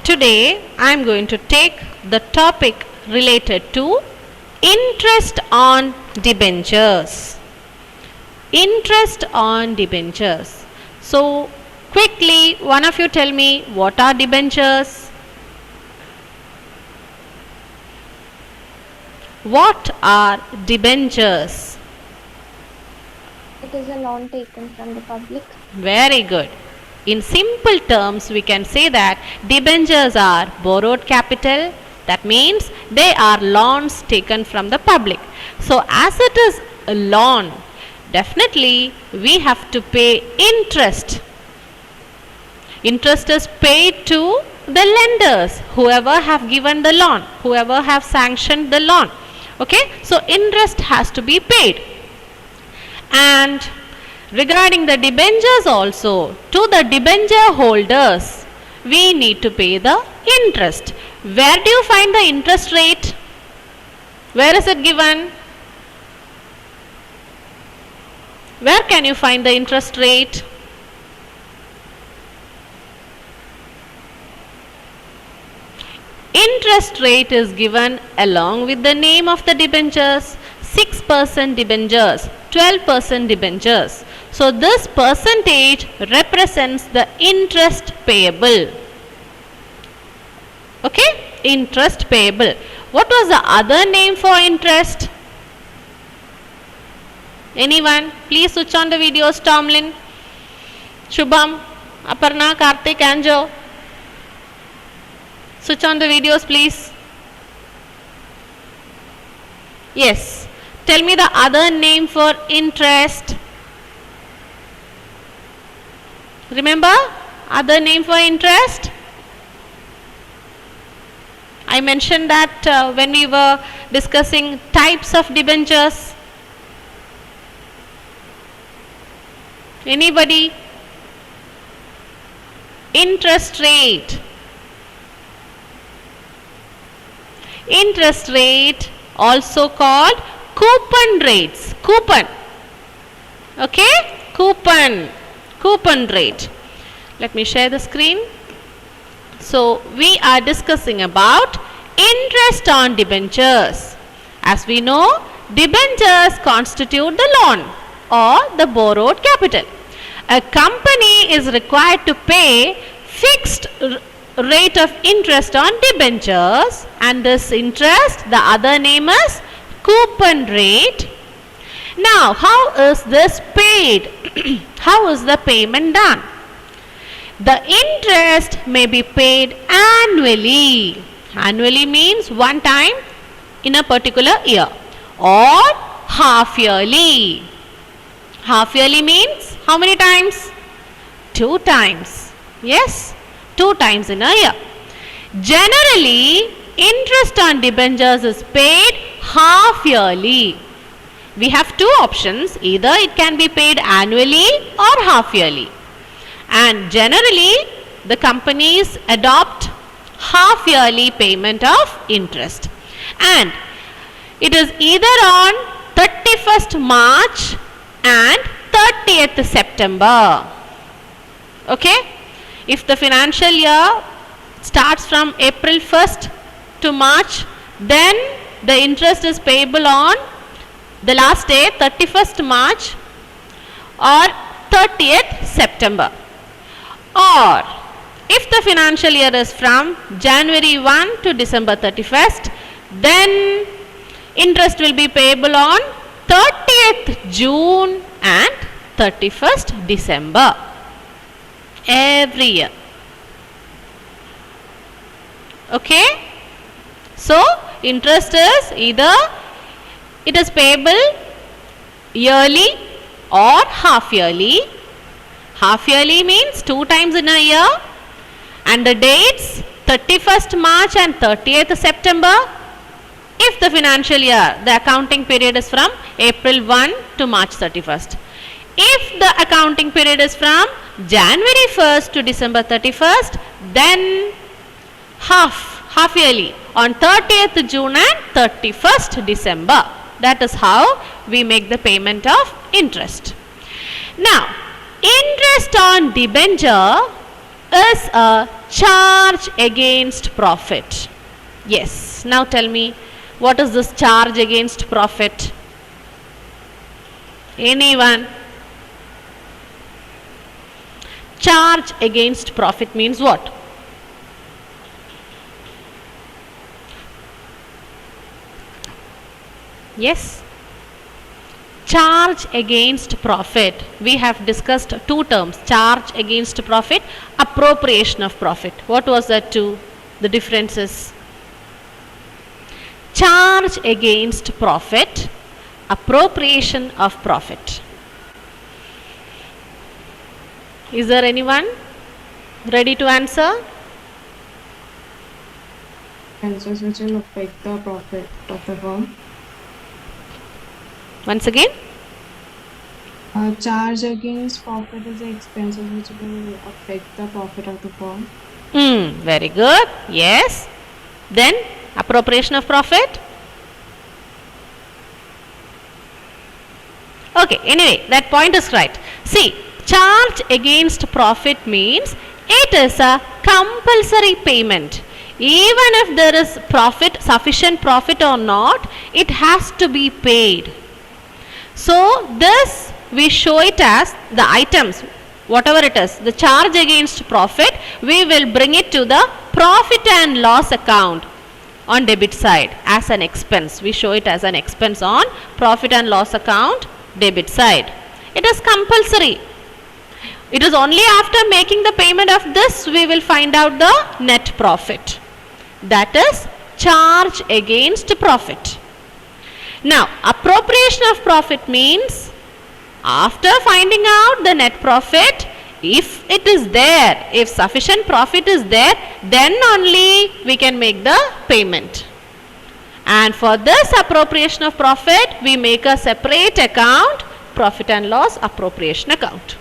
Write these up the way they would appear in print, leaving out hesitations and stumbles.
today I am going to take the topic related to interest on debentures. Interest on debentures. So quickly, one of you tell me, what are debentures? What are debentures? It is a loan taken from the public. Very good. In simple terms, we can say that debentures are borrowed capital. That means they are loans taken from the public. So as it is a loan, definitely we have to pay interest. Interest is paid to the lenders, whoever have given the loan, whoever have sanctioned the loan. Okay, so interest has to be paid. And regarding the debentures also, to the debenture holders, we need to pay the interest. Where do you find the interest rate? Where is it given? Where can you find the interest rate? Interest rate is given along with the name of the debentures. 6% debentures, 12% debentures. So this percentage represents the interest payable. Okay, interest payable. What was the other name for interest? Anyone? Please switch on the videos. Tomlin, Shubham, Aparna, Karthik, Anjo. Switch on the videos, please. Yes. Tell me the other name for interest. Remember? Other name for interest? I mentioned that when we were discussing types of debentures. Anybody? Interest rate. Interest rate, also called coupon rates. Coupon. Okay? Coupon rate. Let me share the screen. So we are discussing about interest on debentures. As we know, debentures constitute the loan or the borrowed capital. A company is required to pay fixed rate of interest on debentures, and this interest, the other name is coupon rate. Now, how is this paid? How is the payment done? The interest may be paid annually. Annually means one time in a particular year, or half yearly. Half yearly means how many times? 2 times. Yes, 2 times in a year. Generally, interest on debentures is paid half yearly. We have 2 options. Either it can be paid annually or half yearly. And generally, the companies adopt half yearly payment of interest. And it is either on 31st March and 30th September. Okay? If the financial year starts from April 1st to March, then the interest is payable on the last day, 31st March or 30th September. Or if the financial year is from January 1 to December 31st, then interest will be payable on 30th June and 31st December. Every year. Okay? So, interest is either it is payable yearly or half yearly. Half yearly means 2 times in a year, and the dates 31st March and 30th September. If the financial year, the accounting period is from April 1 to March 31st. If the accounting period is from January 1st to December 31st, then half yearly on 30th June and 31st December. That is how we make the payment of interest. Now, interest on debenture is a charge against profit. Yes. Now tell me, what is this charge against profit? Anyone? Charge against profit means what? Yes. Charge against profit. We have discussed two terms. Charge against profit, appropriation of profit. What was that two? The differences. Charge against profit, appropriation of profit. Is there anyone ready to answer? Expenses which will affect the profit of the firm. Once again. Charge against profit is the expenses which will affect the profit of the firm. Very good. Yes. Then appropriation of profit. Okay, anyway, that point is right. See, charge against profit means it is a compulsory payment. Even if there is profit, sufficient profit or not, it has to be paid. So this we show it as the items, whatever it is, the charge against profit, we will bring it to the profit and loss account on debit side as an expense. We show it as an expense on profit and loss account debit side. It is compulsory. It is only after making the payment of this we will find out the net profit. That is charge against profit. Now, appropriation of profit means after finding out the net profit, if it is there, if sufficient profit is there, then only we can make the payment. And for this appropriation of profit, we make a separate account, profit and loss appropriation account.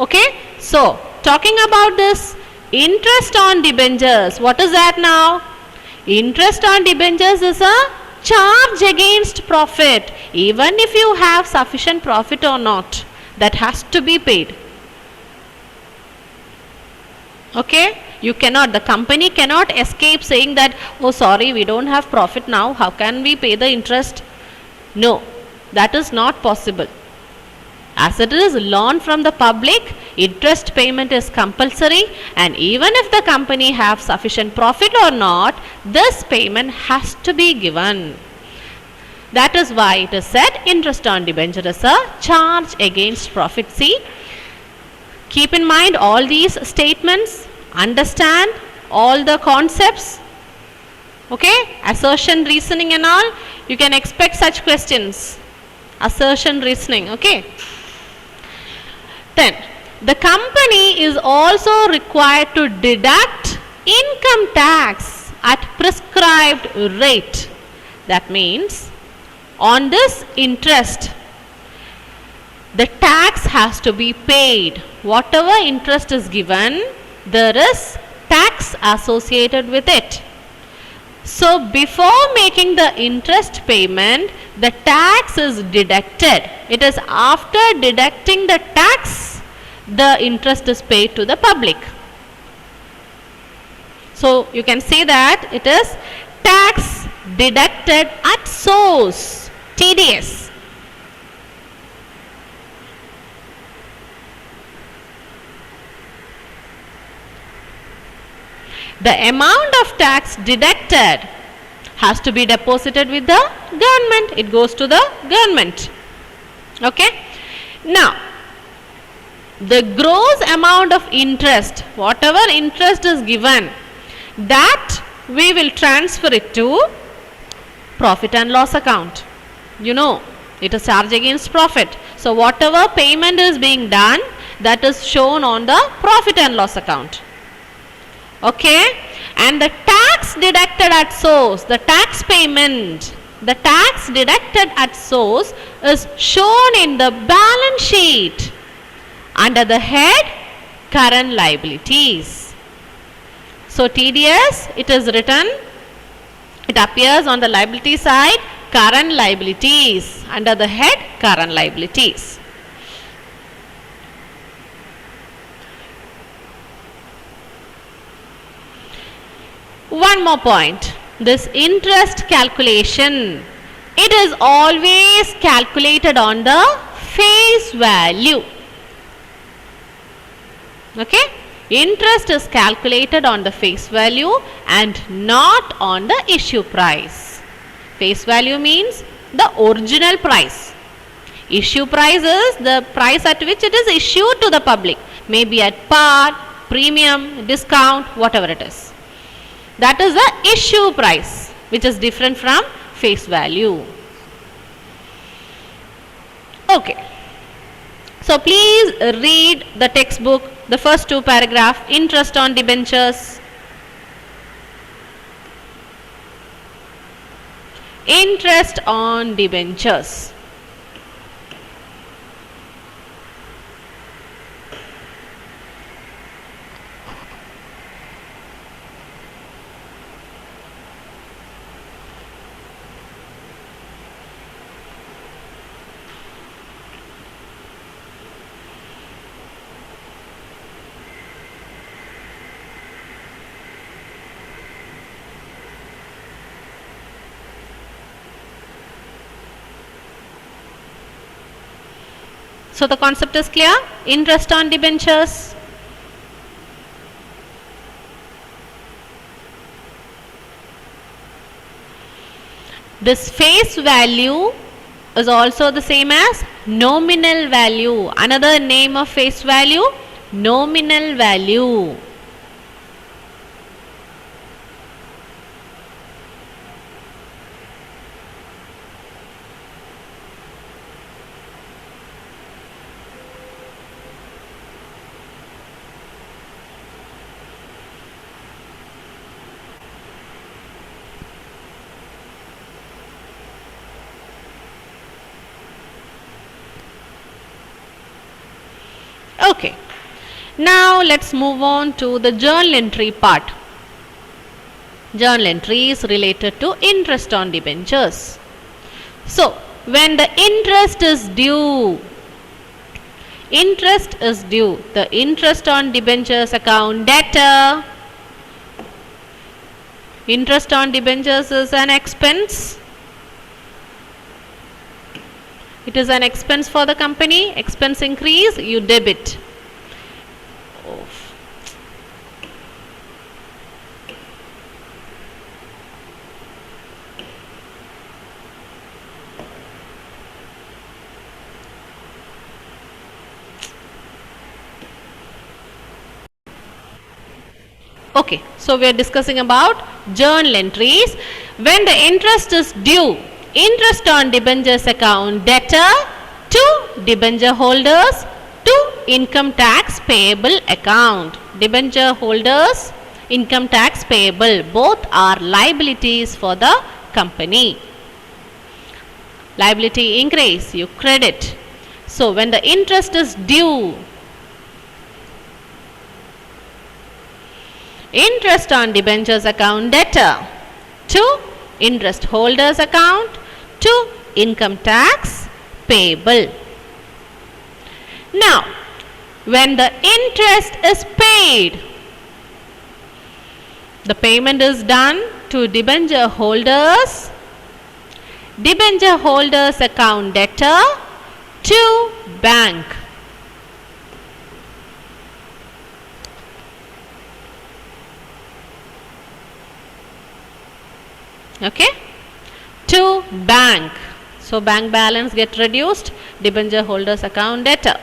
Okay, so talking about this interest on debentures, what is that now? Interest on debentures is a charge against profit. Even if you have sufficient profit or not, that has to be paid. Okay, you cannot, the company cannot escape saying that, oh sorry, we don't have profit now, how can we pay the interest? No, that is not possible. As it is loan from the public, interest payment is compulsory, and even if the company have sufficient profit or not, this payment has to be given. That is why it is said interest on debenture is a charge against profit. See, keep in mind all these statements, understand all the concepts. Okay, assertion, reasoning and all, you can expect such questions. Assertion, reasoning, okay. Then, the company is also required to deduct income tax at prescribed rate. That means, on this interest, the tax has to be paid. Whatever interest is given, there is tax associated with it. So, before making the interest payment, the tax is deducted. It is after deducting the tax, the interest is paid to the public. So, you can say that it is tax deducted at source, TDS. The amount of tax deducted has to be deposited with the government. It goes to the government. Okay. Now, the gross amount of interest, whatever interest is given, that we will transfer it to profit and loss account. You know, it is charge against profit. So, whatever payment is being done, that is shown on the profit and loss account. Okay, and the tax deducted at source, the tax payment, the tax deducted at source is shown in the balance sheet under the head current liabilities. So, TDS, it is written, it appears on the liability side, current liabilities, under the head current liabilities. One more point. This interest calculation, it is always calculated on the face value. Okay? Interest is calculated on the face value and not on the issue price. Face value means the original price. Issue price is the price at which it is issued to the public. Maybe at par, premium, discount, whatever it is. That is the issue price, which is different from face value. Okay. So please read the textbook, the first two paragraphs, interest on debentures. Interest on debentures. So the concept is clear? Interest on debentures. This face value is also the same as nominal value. Another name of face value, nominal value. Okay. Now let's move on to the journal entry part. Journal entry is related to interest on debentures. So, when the interest is due, the interest on debentures account debtor, interest on debentures is an expense. It is an expense for the company. Expense increase, you debit. Okay, so we are discussing about journal entries. When the interest is due, interest on debentures account debtor to debenture holders to income tax payable account. Debenture holders, income tax payable, both are liabilities for the company. Liability increase, you credit. So when the interest is due, interest on debentures account debtor to interest holders account to income tax payable. Now, when the interest is paid, the payment is done to debenture holders account debtor to bank. Okay, to bank. So bank balance get reduced, debenture holders account debtor.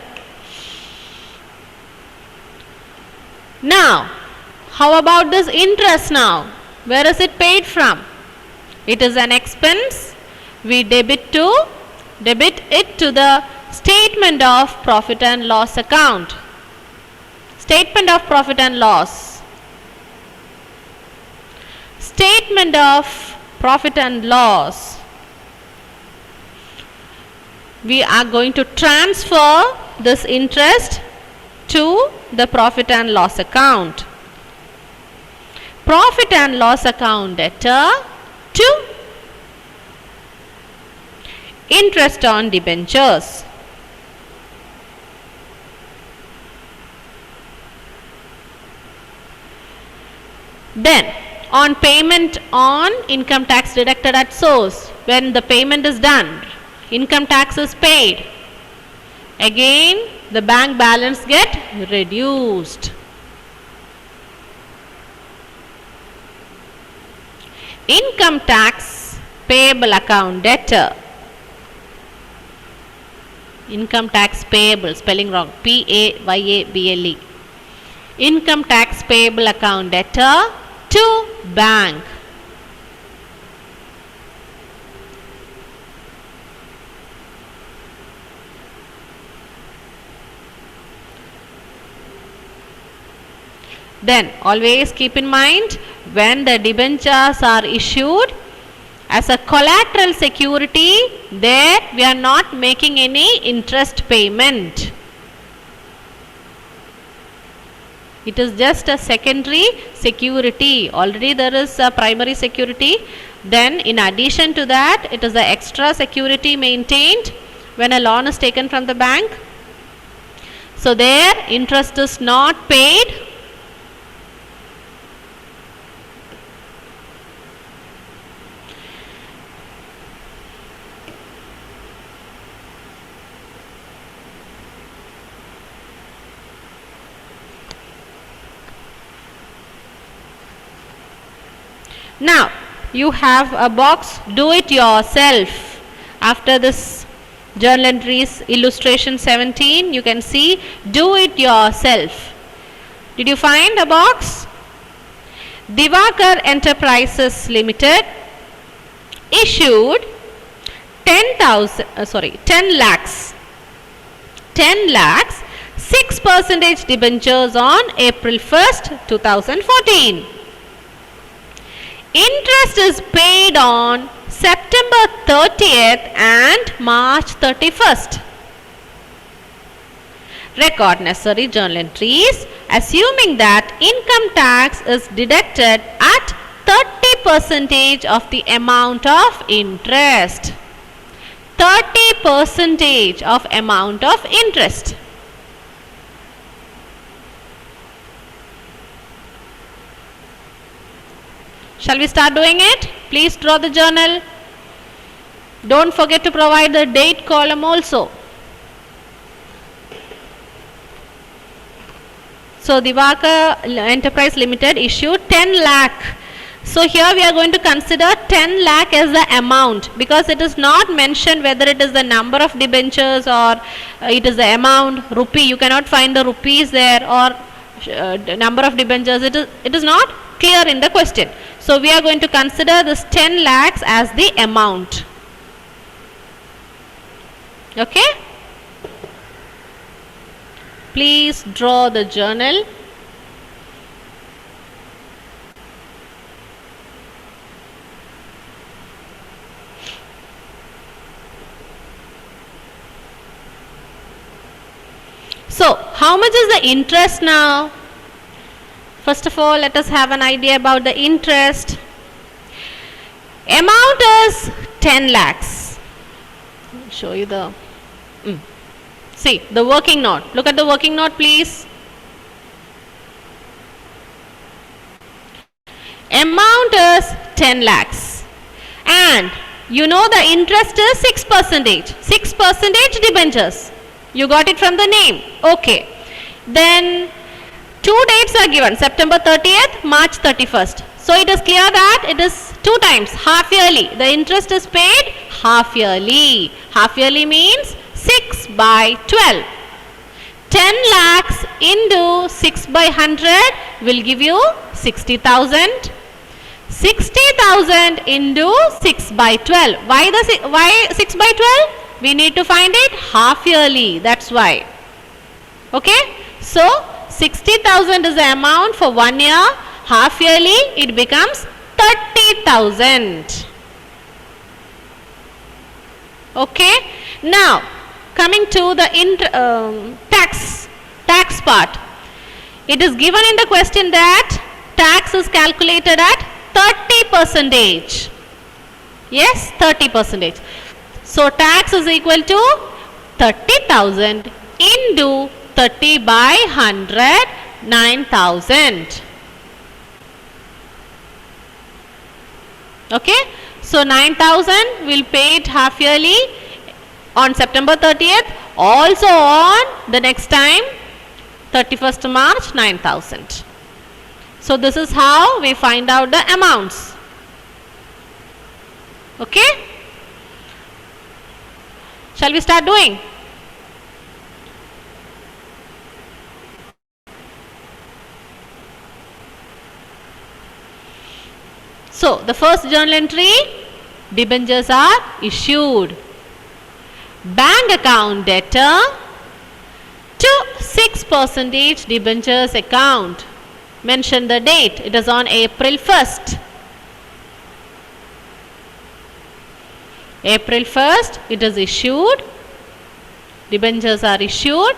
Now, how about this interest now? Where is it paid from? It is an expense. We debit it to the statement of profit and loss account. Statement of profit and loss. Statement of profit and loss. We are going to transfer this interest to the profit and loss account. Profit and loss account debtor to interest on debentures. Then on payment on income tax deducted at source, when the payment is done, income tax is paid, again the bank balance get reduced. Income tax payable account debtor. Income tax payable, spelling wrong, P-A-Y-A-B-L-E. Income tax payable account debtor to bank. Then always keep in mind, when the debentures are issued as a collateral security, there we are not making any interest payment. It is just a secondary security. Already there is a primary security. Then in addition to that, it is the extra security maintained when a loan is taken from the bank. So there interest is not paid. Now you have a box, do it yourself. After this journal entries illustration 17, you can see do it yourself. Did you find a box? Divakar Enterprises Limited issued 10 lakhs 6% debentures on April 1st, 2014. Interest is paid on September 30th and March 31st. Record necessary journal entries assuming that income tax is deducted at 30% of the amount of interest. 30% of amount of interest. Shall we start doing it? Please draw the journal. Don't forget to provide the date column also. So Divakar Enterprise Limited issued 10 lakh. So here we are going to consider 10 lakh as the amount, because it is not mentioned whether it is the number of debentures or it is the amount, rupee. You cannot find the rupees there, or number of debentures. It is not clear in the question. So we are going to consider this 10 lakhs as the amount. Okay? Please draw the journal. So, how much is the interest now? First of all, let us have an idea about the interest. Amount is 10 lakhs. I'll show you the... See, the working note. Look at the working note, please. Amount is 10 lakhs. And you know the interest is 6%. 6% debentures. You got it from the name. Okay. Then 2 dates are given, September 30th, March 31st. So it is clear that it is 2 times, half yearly. The interest is paid half yearly. Half yearly means 6 by 12. 10 lakhs into 6 by 100 will give you 60,000. 60,000 into 6 by 12. Why 6 by 12? We need to find it half yearly. That's why. Okay. So 60,000 is the amount for 1 year. Half yearly it becomes 30,000. Okay. Now coming to the tax part. It is given in the question that tax is calculated at 30%. Yes, 30%. So tax is equal to 30,000 into 30 by 100, 9,000. Okay, so 9,000 we'll pay it half yearly on September 30th, also on the next time 31st March 9,000. So this is how we find out the amounts. Okay, shall we start doing? So the first journal entry, debentures are issued. Bank account debtor to 6% debentures account. Mention the date. It is on April 1st. April 1st it is issued. Debentures are issued.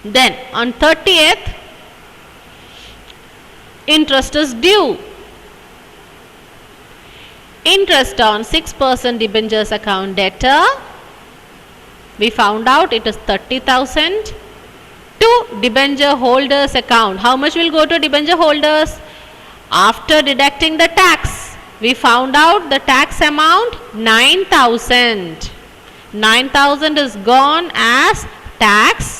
Then on 30th, interest is due. Interest on 6% debentures account debtor. We found out it is 30,000 to debenture holders account. How much will go to debenture holders? After deducting the tax, we found out the tax amount 9,000. 9,000 is gone as tax.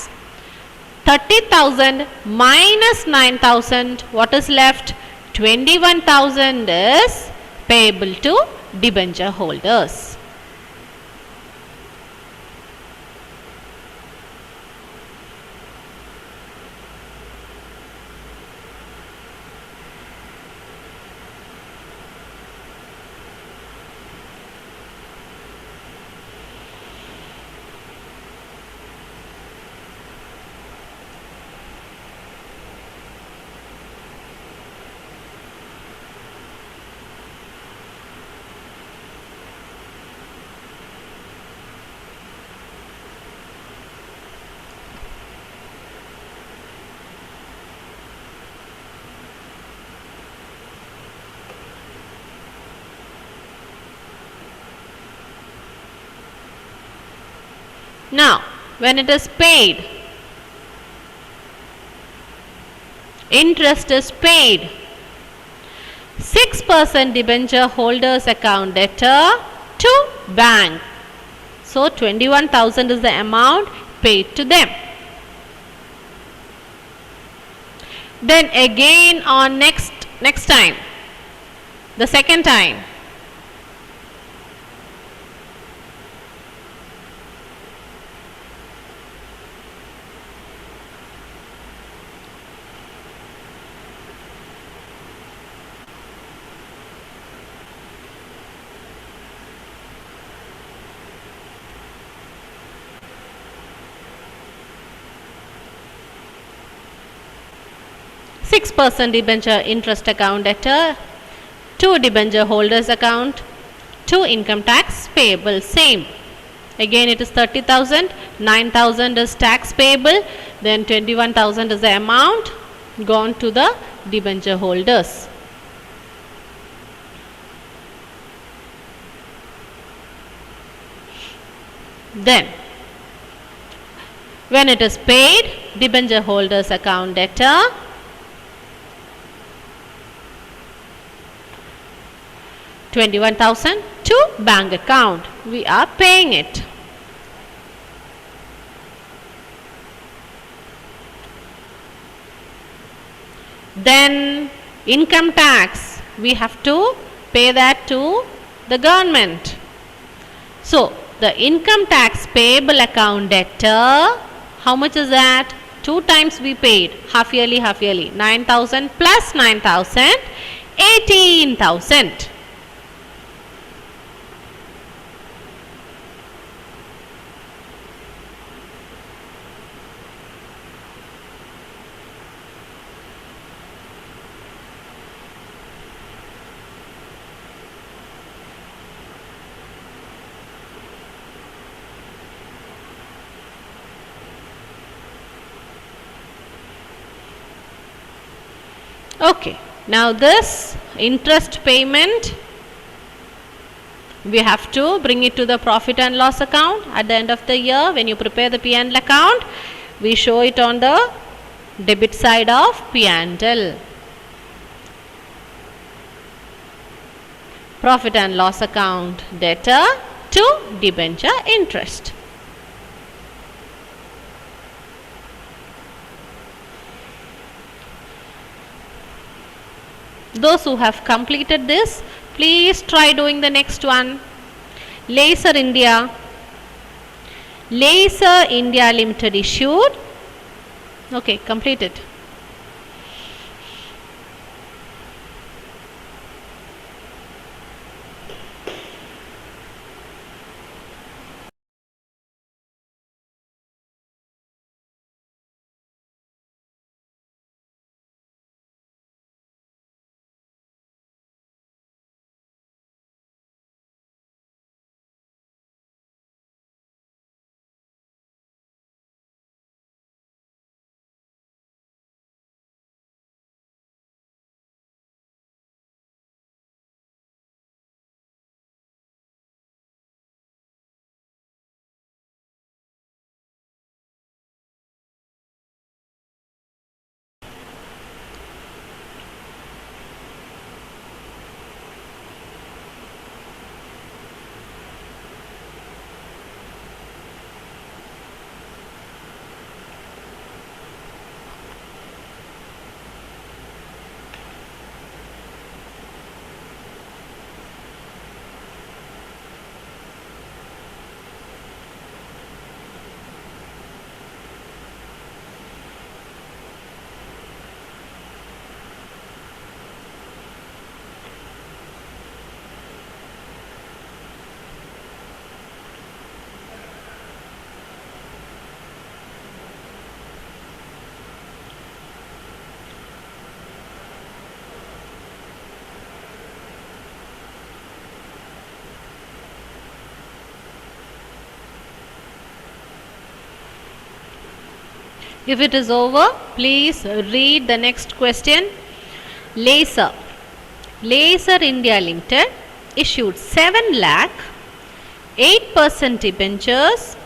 30,000 minus 9,000, what is left? 21,000 is payable to debenture holders. Now, when it is paid, interest is paid. 6% debenture holders account debtor to bank. So 21,000 is the amount paid to them. Then again on next time, the second time, % debenture interest account debtor, 2 debenture holders account, 2 income tax payable, same. Again it is 30,000, 9,000 is tax payable, then 21,000 is the amount gone to the debenture holders. Then when it is paid, debenture holders account debtor, 21,000 to bank account. We are paying it. Then income tax, we have to pay that to the government. So the income tax payable account debtor, how much is that? 2 times we paid, half yearly, 9,000 plus 9,000, 18,000. Okay, now this interest payment, we have to bring it to the profit and loss account at the end of the year. When you prepare the P&L account, we show it on the debit side of P&L. Profit and loss account debtor to debenture interest. Those who have completed this, please try doing the next one. Laser India Limited issued. Okay, complete it. If it is over, please read the next question. Laser India Limited issued 7 lakh 8% debentures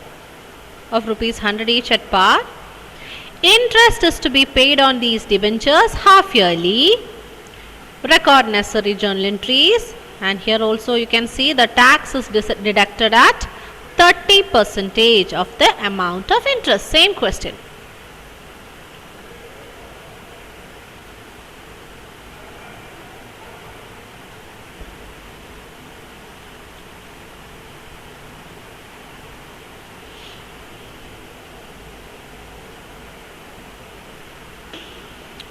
of rupees 100 each at par. Interest is to be paid on these debentures half yearly. Record necessary journal entries, and here also you can see the tax is deducted at 30% of the amount of interest. Same question.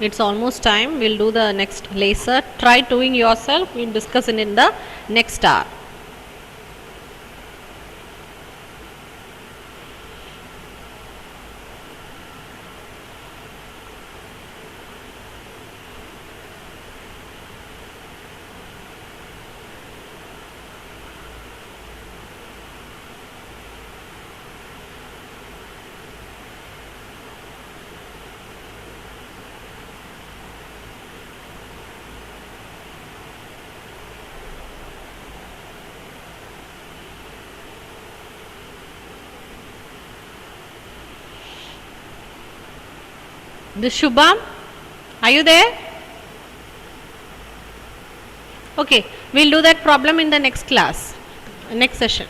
It's almost time. We'll do the next laser. Try doing yourself. We'll discuss it in the next hour. The Shubham, are you there? Okay, we'll do that problem in the next class, next session.